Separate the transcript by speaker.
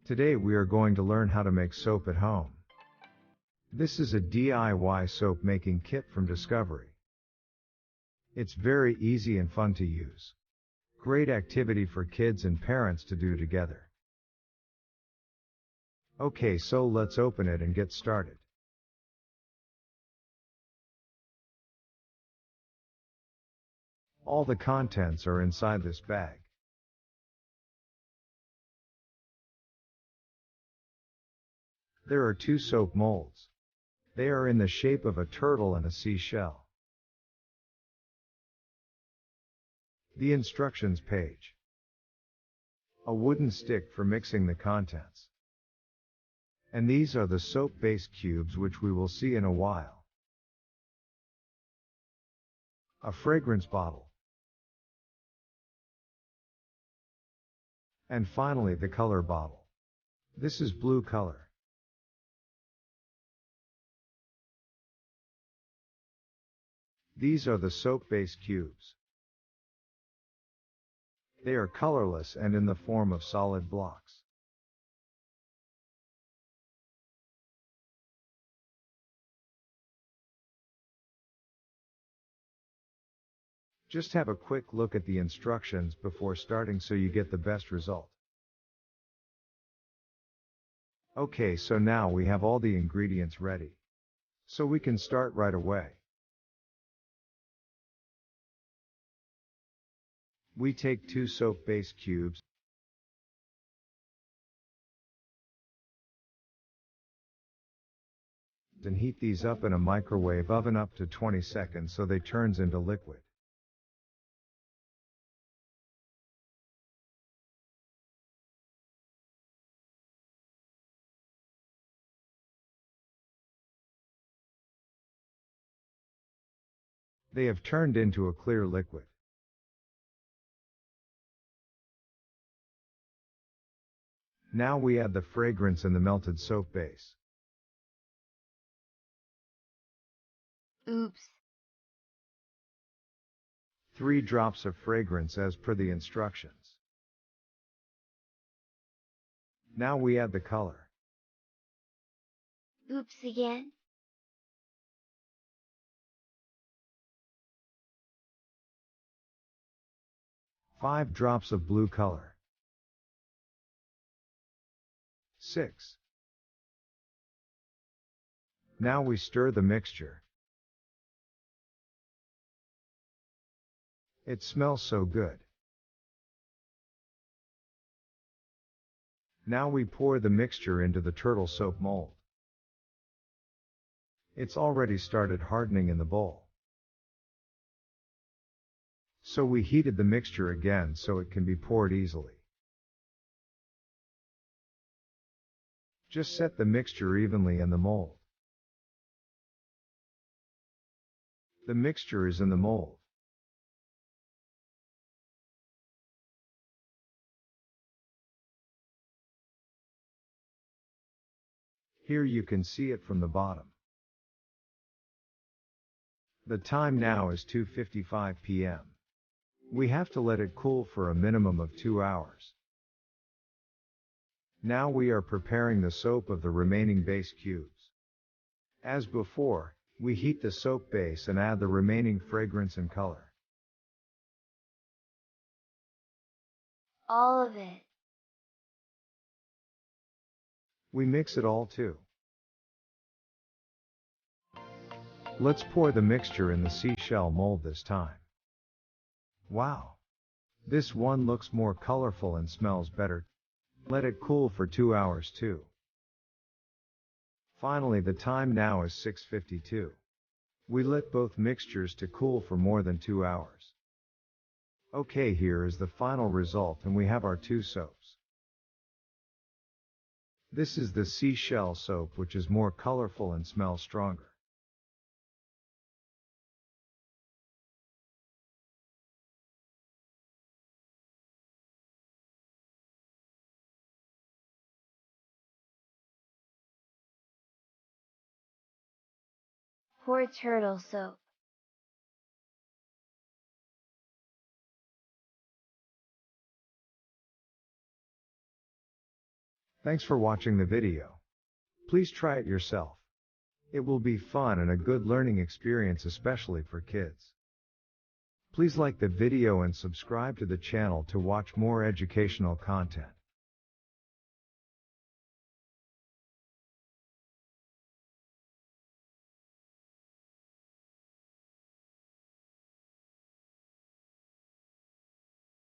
Speaker 1: Today we are going to learn how to make soap at home. This is a DIY soap making kit from Discovery. It's very easy and fun to use. Great activity for kids and parents to do together. Okay, so let's open it and get started. All the contents are inside this bag. There are two soap molds. They are in the shape of a turtle and a seashell. The instructions page. A wooden stick for mixing the contents. And these are the soap base cubes which we will see in a while. A fragrance bottle. And finally the color bottle. This is blue color. These are the soap base cubes. They are colorless and in the form of solid blocks. Just have a quick look at the instructions before starting so you get the best result. Okay, so now we have all the ingredients ready. So we can start right away. We take two soap base cubes and heat these up in a microwave oven up to 20 seconds so they turns into liquid. They have turned into a clear liquid. Now we add the fragrance and the melted soap base.
Speaker 2: Oops.
Speaker 1: 3 drops of fragrance as per the instructions. Now we add the color.
Speaker 2: Oops again.
Speaker 1: 5 drops of blue color. 6. Now we stir the mixture. It smells so good. Now we pour the mixture into the turtle soap mold. It's already started hardening in the bowl. So we heated the mixture again so it can be poured easily. Just set the mixture evenly in the mold. The mixture is in the mold. Here you can see it from the bottom. The time now is 2:55 p.m. We have to let it cool for a minimum of 2 hours. Now we are preparing the soap of the remaining base cubes. As before, we heat the soap base and add the remaining fragrance and color.
Speaker 2: All of it.
Speaker 1: We mix it all too. Let's pour the mixture in the seashell mold this time. Wow! This one looks more colorful and smells better. Let it cool for 2 hours too. Finally, the time now is 6:52. We let both mixtures to cool for more than 2 hours. Okay, here is the final result and we have our two soaps. This is the seashell soap which is more colorful and smells stronger.
Speaker 2: Pour turtle soap.
Speaker 1: Thanks for watching the video. Please try it yourself. It will be fun and a good learning experience, especially for kids. Please like the video and subscribe to the channel to watch more educational content.